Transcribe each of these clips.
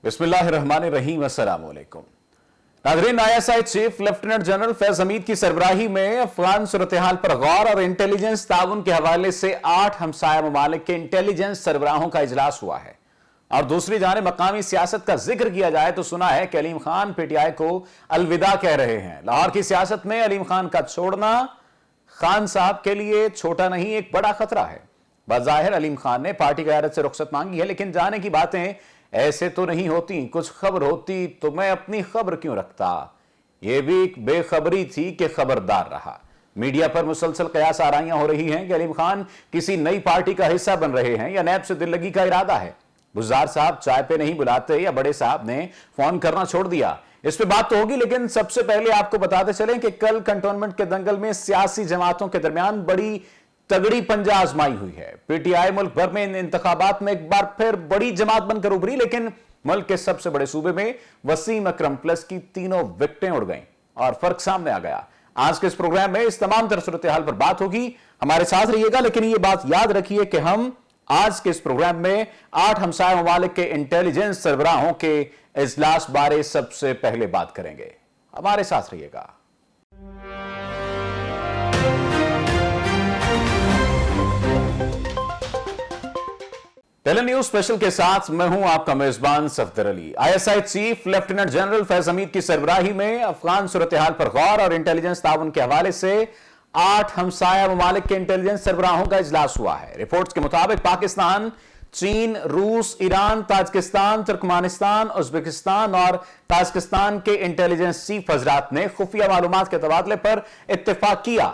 बिस्मिल्लाहिर्रहमानिर्रहीम, अस्सलाम वालेकुम। नाज़रीन, ISI chief lieutenant general Faiz Hamid की सरबराही में अफगान सूरत-ए-हाल पर गौर और इंटेलिजेंस ताउन के हवाले से 8 हमसाया ममालिक के इंटेलिजेंस सरबराहों का इजलास हुआ है। और दूसरी जानिब मकामी सियासत का जिक्र किया जाए तो सुना है कि अलीम खान PTI को अलविदा कह रहे हैं। लाहौर की सियासत में अलीम खान का छोड़ना खान साहब के लिए छोटा नहीं, एक बड़ा खतरा है। बज़ाहिर अलीम खान ने पार्टी क़यादत से रुखसत मांगी है, लेकिन जाने की बातें ऐसे तो नहीं होती। कुछ खबर होती तो मैं अपनी खबर क्यों रखता। यह भी एक बेखबरी थी कि खबरदार रहा। मीडिया पर मुसलसल कयास आराइयां हो रही हैं कि अलीम खान किसी नई पार्टी का हिस्सा बन रहे हैं या नैब से दिल लगी का इरादा है। गुलजार साहब चाय पे नहीं बुलाते या बड़े साहब ने फोन करना छोड़ दिया, इस पे बात तो होगी। लेकिन सबसे पहले आपको बताते चलें कि कल कंटोनमेंट के दंगल में सियासी जमातों के दरमियान बड़ी तगड़ी पंजा आजमाई हुई है। PTI मुल्क भर में इन इंतखाबात में एक बार फिर बड़ी जमात बनकर उभरी, लेकिन मुल्क के सबसे बड़े सूबे में वसीम अकरम प्लस की तीनों विकेटें उड़ गईं और फर्क सामने आ गया। आज के इस प्रोग्राम में इस तमाम तरह सूरत-ए-हाल पर बात होगी, हमारे साथ रहिएगा। लेकिन ये बात याद रखिए कि हम आज के इस प्रोग्राम में 8 हमसाया ममालिक के इंटेलिजेंस सरबराहों के इजलास बारे सबसे पहले बात करेंगे। हमारे साथ रहिएगा। टेलन न्यूज स्पेशल के साथ मैं हूं आपका मेजबान Safdar Ali. ISI chief lieutenant general Faiz Hamid की सरबराही में अफगान सूरत-ए-हाल पर गौर और इंटेलिजेंस ताउन के हवाले से 8 हमसाया ममालिक के इंटेलिजेंस सरबराहों का इजलास हुआ है। रिपोर्ट्स के मुताबिक पाकिस्तान, चीन, रूस, ईरान, ताजिकिस्तान, तुर्कमानिस्तान, उज्बेकिस्तान और ताजिकिस्तान के इंटेलिजेंस चीफ हजरात ने खुफिया मालूमात के तबादले पर इत्तेफाक किया।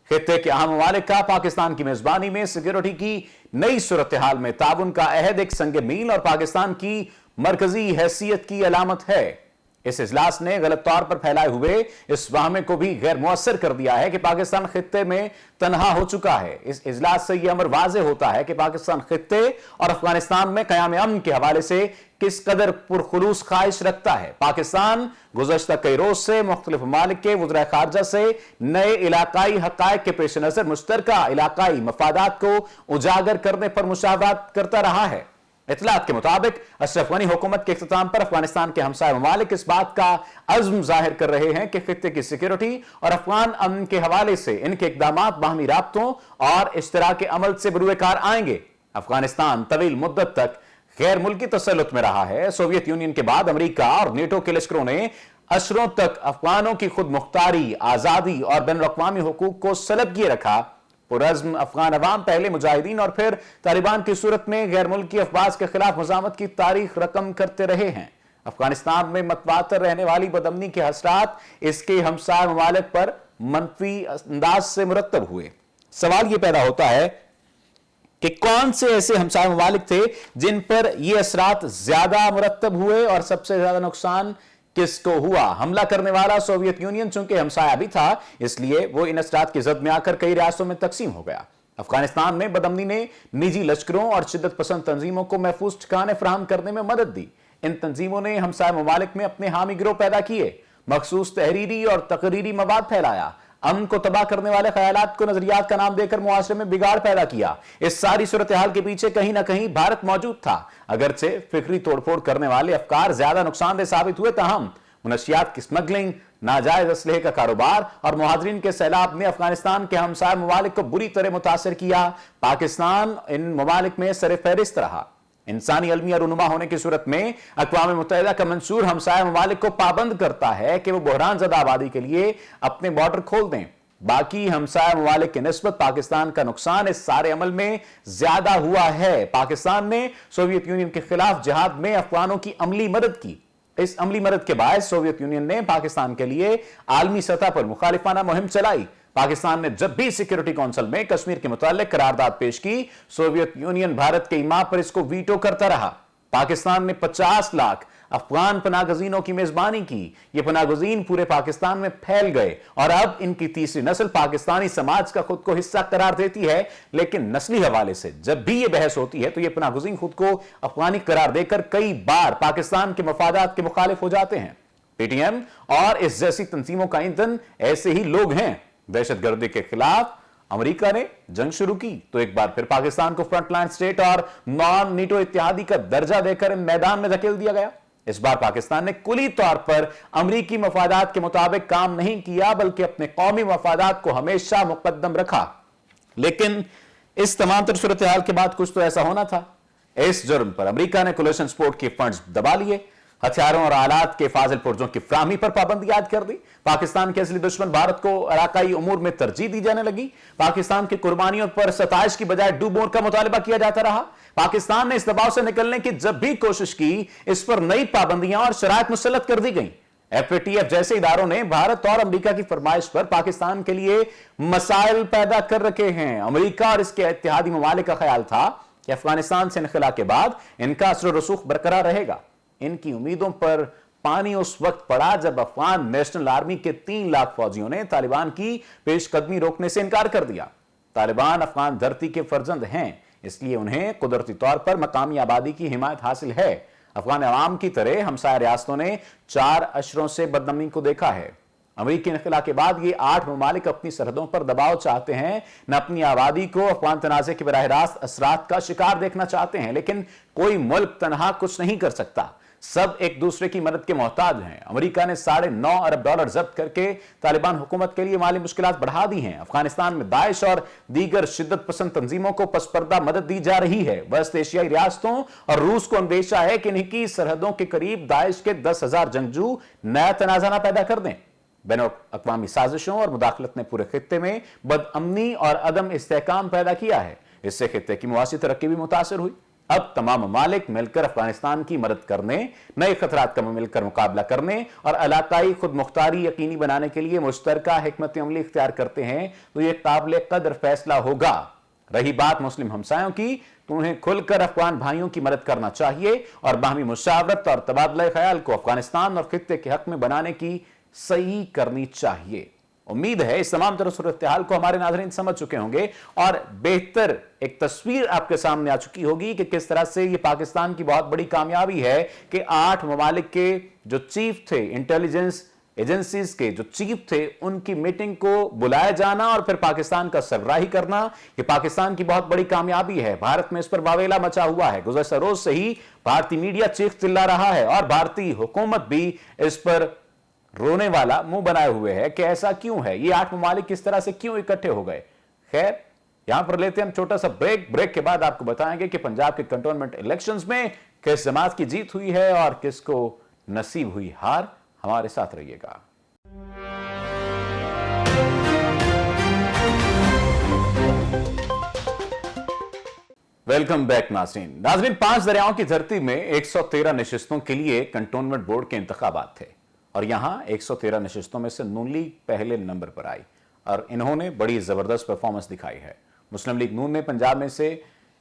खित्ते के अहम ममालिक का पाकिस्तान की मेजबानी में सिक्योरिटी की नई सूरत-ए-हाल में ताउन का अहद एक संग मील और पाकिस्तान की मरकजी हैसियत की अलामत है। इस इजलास ने गलत तौर पर फैलाए हुए इस वाहमे को भी गैर मुअस्सर कर दिया है कि पाकिस्तान खित्ते में तनहा हो चुका है। इस इजलास से यह अमर वाज़े होता है कि पाकिस्तान खित्ते और अफगानिस्तान में क़याम अमन के हवाले से किस कदर पुरखुलूस ख्वाहिश रखता है। पाकिस्तान गुज़श्ता कई रोज से मुख्तलिफ ममालिक के वज़राए ख़ारजा से नए इलाकाई हक़ाइक़ के पेश नज़र मुश्तरका इलाकाई मफादात को उजागर करने पर मुशावरत करता रहा है। इतलात के मुताबिक अशरफ गनी हुकूमत के इख्तिताम पर अफगानिस्तान के हमसाया ममालिक इस बात का अज़्म जाहिर कर रहे हैं कि खित्ते की सिक्योरिटी और अफगान अमन के हवाले से इनके इक़दामात बाहमी राब्तों और इश्तराक अमल से बरूए कार आएंगे। अफगानिस्तान तवील मुद्दत तक गैर मुल्की तसल्लुत में रहा है। सोवियत यूनियन के बाद अमेरिका और नेटो के लश्करों ने असरों तक अफगानों की खुद मुख्तारी, आजादी और बैनुल-अक़वामी हुकूक को सलब किए रखा। पुरज़्म अफगान अवाम पहले मुजाहिदीन और फिर तालिबान की सूरत में गैर मुल्की अफवाज के खिलाफ मज़ामत की तारीख रकम करते रहे हैं। अफगानिस्तान में मतवातर रहने वाली बदअमनी के हसरात इसके हमसाया ममालिक पर मनफी अंदाज से मुरत्तब हुए। सवाल यह पैदा होता है कि कौन से ऐसे हमसाया ममालिक थे जिन पर यह असरात ज्यादा मुरत्तब हुए और सबसे ज्यादा नुकसान किसको हुआ। हमला करने वाला सोवियत यूनियन चूंकि हमसाया भी था, इसलिए वो इन असरात की जद में आकर कई रियासतों में तकसीम हो गया। अफगानिस्तान में बदअमनी ने निजी लश्करों और शिद्दत पसंद तंजीमों को महफूज ठिकाने फराहम करने में मदद दी। इन तंजीमों ने हमसाया ममालिक में अपने हामी गिरोह पैदा किए, मखसूस तहरीरी और तकरीरी मवाद फैलाया, अमन को तबाह करने वाले ख्यालात को नजरियात का नाम देकर मुआशरे में बिगाड़ पैदा किया। इस सारी सूरत-ए-हाल के पीछे कहीं ना कहीं भारत मौजूद था। अगरचे फिक्री तोड़फोड़ करने वाले अफकार ज्यादा नुकसानदेह साबित हुए, ताहम मुनशियात की स्मगलिंग, नाजायज असलहे का कारोबार और मुहाजिरीन के सैलाब ने अफगानिस्तान के हमसाया ममालिक को बुरी तरह मुतासर किया। पाकिस्तान इन ममालिक में सर फहरिस्त रहा। इंसानी अलमी रुनुमा होने की सूरत में अक़वाम मुत्तहिदा का मंशूर हमसाया ममालिक को पाबंद करता है कि वो बहरान ज़दा आबादी के लिए अपने बॉर्डर खोल दें। बाकी हमसाया ममालिक की निस्बत पाकिस्तान का नुकसान इस सारे अमल में ज्यादा हुआ है। पाकिस्तान ने सोवियत यूनियन के खिलाफ जिहाद में अफगानों की अमली मदद की। इस अमली मदद के बाद सोवियत यूनियन ने पाकिस्तान के लिए आलमी सतह पर मुखालिफाना मुहिम चलाई। पाकिस्तान ने जब भी सिक्योरिटी काउंसिल में कश्मीर के मुताल्लिक करारदाद पेश की, सोवियत यूनियन भारत के इमा पर इसको वीटो करता रहा। पाकिस्तान ने 50 लाख अफगान पनागजीनों की मेजबानी की। ये पनागजीन पूरे पाकिस्तान में फैल गए और अब इनकी तीसरी नस्ल पाकिस्तानी समाज का खुद को हिस्सा करार देती है। लेकिन नस्ली हवाले से जब भी ये बहस होती है तो ये पनागजीन खुद को अफगानी करार देकर कई बार पाकिस्तान के मफादात के मुखालिफ हो जाते हैं। PTM और इस जैसी तंजीमों का ईंधन ऐसे ही लोग हैं। दहशतगर्दी के खिलाफ अमेरिका ने जंग शुरू की तो एक बार फिर पाकिस्तान को फ्रंटलाइन स्टेट और नॉन नीटो इत्तेहादी का दर्जा देकर मैदान में धकेल दिया गया। इस बार पाकिस्तान ने कुली तौर पर अमरीकी मफादात के मुताबिक काम नहीं किया, बल्कि अपने कौमी मफादात को हमेशा मुकद्दम रखा। लेकिन इस तमाम तर सूरत हाल के बाद कुछ तो ऐसा होना था। इस जुर्म पर अमेरिका ने कुलेशन स्पोर्ट के फंड्स दबा लिए, हथियारों और आलात के फाजिल पुर्जों की फ्राहमी पर पाबंदी आयद कर दी। पाकिस्तान के असली दुश्मन भारत को इलाकाई उमूर में तरजीह दी जाने लगी। पाकिस्तान की कुर्बानियों पर सताइश की बजाय डूबोर का मुतालबा किया जाता रहा। पाकिस्तान ने इस दबाव से निकलने की जब भी कोशिश की, इस पर नई पाबंदियां और शराइत मुसल्लत कर दी गई। FATF जैसे इदारों ने भारत और अमेरिका की फरमाइश पर पाकिस्तान के लिए मसाइल पैदा कर रखे हैं। अमेरिका और इसके इत्तेहादी ममालिक का ख्याल था कि अफगानिस्तान से इनखला के बाद इनका असर रसूख बरकरार रहेगा। इनकी उम्मीदों पर पानी उस वक्त पड़ा जब अफगान नेशनल आर्मी के 3 लाख फौजियों ने तालिबान की पेशकदमी रोकने से इनकार कर दिया। तालिबान अफगान धरती के फर्जंद हैं, इसलिए उन्हें कुदरती तौर पर मकामी आबादी की हिमायत हासिल है। अफगान अवाम की तरह हमसाया रियासतों ने 4 अशरों से बदनमी को देखा है। अमेरिकी इनखला के बाद ये 8 ममालिक अपनी सरहदों पर दबाव चाहते हैं, न अपनी आबादी को अफगान तनाज़े के बराह रास्त असरात का शिकार देखना चाहते हैं। लेकिन कोई मुल्क तनहा कुछ नहीं कर सकता, सब एक दूसरे की मदद के मोहताज हैं। अमेरिका ने $9.5 अरब जब्त करके तालिबान हुकूमत के लिए माली मुश्किलात बढ़ा दी हैं। अफगानिस्तान में दाइश और दीगर शिद्दत पसंद तंजीमों को पसपर्दा मदद दी जा रही है। वस्त एशियाई रियासतों और रूस को अंदेशा है कि इनकी सरहदों के करीब दाइश के 10,000 जंगजू नया तनाज़ा न पैदा कर दें। बैनुल-अक़वामी साजिशों और मुदाखलत ने पूरे खित्ते में बदअमनी और अदम इस्तेहकाम पैदा किया है। इससे खित्ते की मुआशी तरक्की भी मुतासर हुई। अब तमाम ममालिक मिलकर अफगानिस्तान की मदद करने, नए खतरात का मिलकर मुकाबला करने और इलाकाई खुद मुख्तारी यकीनी बनाने के लिए मुश्तरका हिकमत अमली इख्तियार करते हैं, तो यह काबिल कदर फैसला होगा। रही बात मुस्लिम हमसायों की, तो उन्हें खुलकर अफगान भाइयों की मदद करना चाहिए और बाहमी मुशावरत और तबादला ख्याल को अफगानिस्तान और खित्ते के हक में बनाने की सही करनी चाहिए। उम्मीद है इस तमाम तरह सूरत हाल को हमारे नाज़रीन समझ चुके होंगे और बेहतर एक तस्वीर आपके सामने आ चुकी होगी कि किस तरह से ये पाकिस्तान की बहुत बड़ी कामयाबी है कि 8 ममालिक के जो चीफ थे, इंटेलिजेंस एजेंसीज के जो चीफ थे, उनकी मीटिंग को बुलाया जाना और फिर पाकिस्तान का सरबराही करना, ये पाकिस्तान की बहुत बड़ी कामयाबी है। भारत में इस पर वावेला मचा हुआ है। गुज़श्ता रोज से ही भारतीय मीडिया चीख चिल्ला रहा है और भारतीय हुकूमत भी इस पर रोने वाला मुंह बनाए हुए है कि ऐसा क्यों है, ये 8 ममालिक किस तरह से क्यों इकट्ठे हो गए। खैर, यहां पर लेते हैं हम छोटा सा ब्रेक के बाद आपको बताएंगे कि पंजाब के कंटोनमेंट इलेक्शंस में किस जमात की जीत हुई है और किसको नसीब हुई हार। हमारे साथ रहिएगा। वेलकम बैक नाज़रीन। 5 दरियाओं की धरती में 113 नशिस्तों के लिए कंटोनमेंट बोर्ड के इंतखाबात थे और यहां 113 नशिस्तों में से नून लीग पहले नंबर पर आई और इन्होंने बड़ी जबरदस्त परफॉर्मेंस दिखाई है। मुस्लिम लीग नून ने पंजाब में से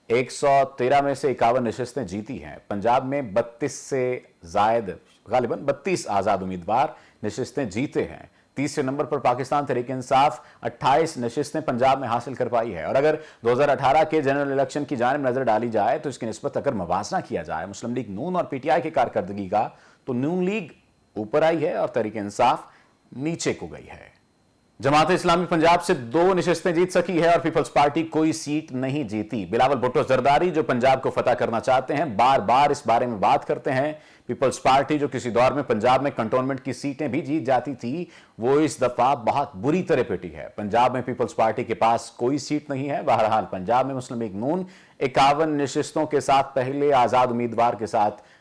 113 में से 51 नशिस्तें जीती हैं। पंजाब में 32 से जायद गालिबन 32 आजाद उम्मीदवार नशिस्तें जीते हैं। तीसरे नंबर पर पाकिस्तान तहरीक इंसाफ 28 नशिस्तें पंजाब में हासिल कर पाई है। और अगर 2018 के जनरल इलेक्शन की जानिब नजर डाली जाए तो इसकी निस्बत अगर मवाजना किया जाए मुस्लिम लीग नून और PTI की कारकर्दगी का, तो नून लीग ऊपर आई है और तहरीक इंसाफ नीचे को गई है। जमात इस्लामी पंजाब से 2 नशिस्तें जीत सकी है और पीपल्स पार्टी कोई सीट नहीं जीती। बिलावल भुट्टो जरदारी जो पंजाब को फतह करना चाहते हैं, बार बार इस बारे में बात करते हैं। पीपल्स पार्टी जो किसी दौर में पंजाब में कंटोनमेंट की सीटें भी जीत जाती थी, वो इस दफा बहुत बुरी तरह पिटी है। पंजाब में पीपल्स पार्टी के पास कोई सीट नहीं है। बहरहाल पंजाब में मुस्लिम लीग नून 51 नशिस्तों के साथ पहले, आजाद उम्मीदवार के साथ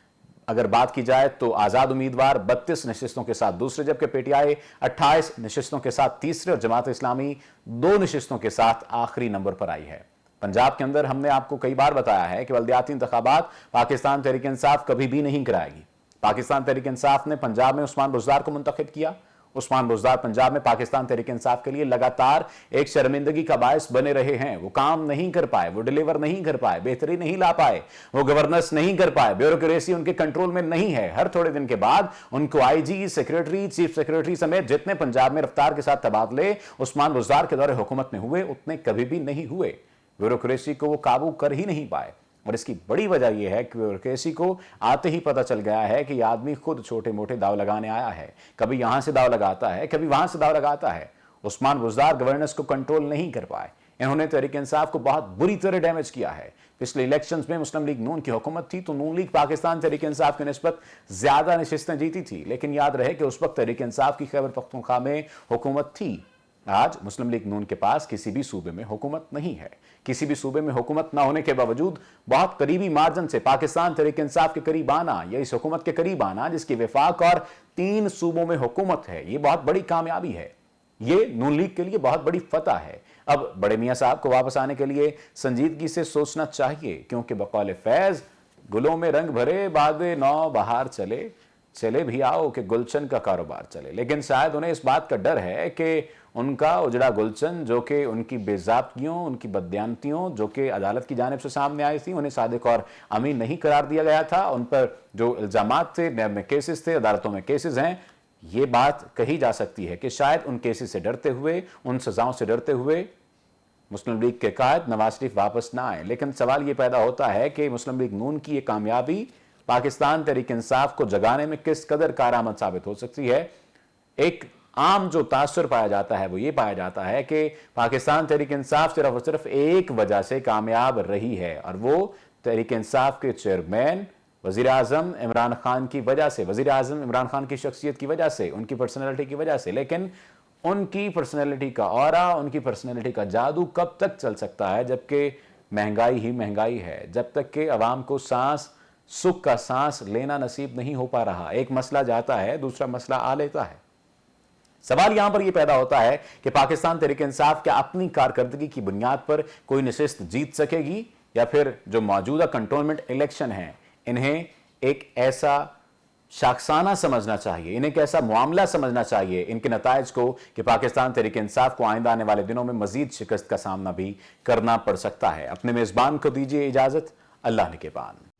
अगर बात की जाए तो आजाद उम्मीदवार 32 नशिस्तों के साथ दूसरे, जबकि PTI 28 नशिस्तों के साथ तीसरे और जमात इस्लामी 2 नशिस्तों के साथ आखिरी नंबर पर आई है। पंजाब के अंदर हमने आपको कई बार बताया है कि बल्दियाती इंतखाबात पाकिस्तान तहरीक इंसाफ कभी भी नहीं कराएगी। पाकिस्तान तहरीक इंसाफ ने पंजाब में उस्मान बुज़दार को मुंतखब किया। उस्मान बुज़दार पंजाब में पाकिस्तान तहरीक इंसाफ के लिए लगातार एक शर्मिंदगी का बायस बने रहे हैं। वो काम नहीं कर पाए, वो डिलीवर नहीं कर पाए, बेहतरी नहीं ला पाए, वो गवर्नेंस नहीं कर पाए, ब्यूरोक्रेसी उनके कंट्रोल में नहीं है। हर थोड़े दिन के बाद उनको IG, सेक्रेटरी, चीफ सेक्रेटरी समेत जितने पंजाब में रफ्तार के साथ तबादले उस्मान बुज़दार के दौरे हुकूमत में हुए, उतने कभी भी नहीं हुए। ब्यूरोक्रेसी को वो काबू कर ही नहीं पाए और इसकी बड़ी वजह यह है कि ब्यूरोक्रेसी को आते ही पता चल गया है कि यह आदमी खुद छोटे मोटे दाव लगाने आया है। कभी यहां से दाव लगाता है, कभी वहां से दाव लगाता है। उस्मान बुज़दार गवर्नेंस को कंट्रोल नहीं कर पाए। انہوں نے تحریک انصاف کو بہت بری طرح ڈیمیج کیا ہے. پچھلے الیکشنز میں مسلم لیگ نون کی حکومت تھی تو نون لیگ پاکستان تحریک انصاف کی نسبت زیادہ نشستیں جیتی تھی، لیکن یاد رہے کہ اس وقت تحریک انصاف کی خیبر پختونخوا میں حکومت تھی. آج مسلم لیگ نون کے پاس کسی بھی صوبے میں حکومت نہیں ہے. کسی بھی صوبے میں حکومت نہ ہونے کے باوجود بہت قریبی مارجن سے پاکستان تحریک انصاف کے قریب آنا یا اس حکومت کے قریب آنا جس کی وفاق اور 3 صوبوں میں حکومت ہے، یہ بہت بڑی کامیابی ہے. یہ نون لیگ کے لیے بہت بڑی فتح ہے. اب بڑے میاں صاحب کو واپس آنے کے لیے سنجیدگی سے سوچنا چاہیے، کیونکہ بقول فیض گلوں میں رنگ بھرے بعد نو بہار چلے بھی آؤ کہ گلشن کا کاروبار چلے. لیکن شاید انہیں اس بات کا ڈر ہے کہ ان کا اجڑا گلشن جو کہ ان کی بے ضابطگیوں، ان کی بددیانتیوں جو کہ عدالت کی جانب سے سامنے آئی تھی، انہیں صادق اور امین نہیں قرار دیا گیا تھا. ان پر جو الزامات تھے، نیب میں کیسز تھے، عدالتوں میں کیسز ہیں، یہ بات کہی جا سکتی ہے کہ شاید ان کیسز سے ڈرتے ہوئے، ان سزاؤں سے ڈرتے ہوئے مسلم لیگ کے قائد نواز شریف واپس نہ آئے. لیکن سوال یہ پیدا ہوتا ہے کہ مسلم لیگ نون کی یہ کامیابی پاکستان تحریک انصاف کو جگانے میں کس قدر کارآمد ثابت ہو سکتی ہے. ایک عام جو تاثر پایا جاتا ہے وہ یہ پایا جاتا ہے کہ پاکستان تحریک انصاف صرف اور صرف ایک وجہ سے کامیاب رہی ہے، اور وہ تحریک انصاف کے چیئرمین وزیر اعظم عمران خان کی وجہ سے، وزیر اعظم عمران خان کی شخصیت کی وجہ سے، ان کی پرسنالٹی کی وجہ سے. لیکن ان کی پرسنالٹی کا اورا، ان کی پرسنالٹی کا جادو کب تک چل سکتا ہے جبکہ مہنگائی ہی مہنگائی ہے، جب تک کہ عوام کو سکھ کا سانس لینا نصیب نہیں ہو پا رہا. ایک مسئلہ جاتا ہے، دوسرا مسئلہ آ لیتا ہے. سوال یہاں پر یہ پیدا ہوتا ہے کہ پاکستان تحریک انصاف کیا اپنی کارکردگی کی بنیاد پر کوئی نشست جیت سکے گی، یا پھر جو موجودہ کنٹونمنٹ الیکشن ہیں انہیں ایک ایسا شاخسانہ سمجھنا چاہیے، انہیں ایک ایسا معاملہ سمجھنا چاہیے ان کے نتائج کو کہ پاکستان تحریک انصاف کو آئندہ آنے والے دنوں میں مزید شکست کا سامنا بھی کرنا پڑ سکتا ہے. اپنے میزبان کو دیجیے اجازت. اللہ نگہبان.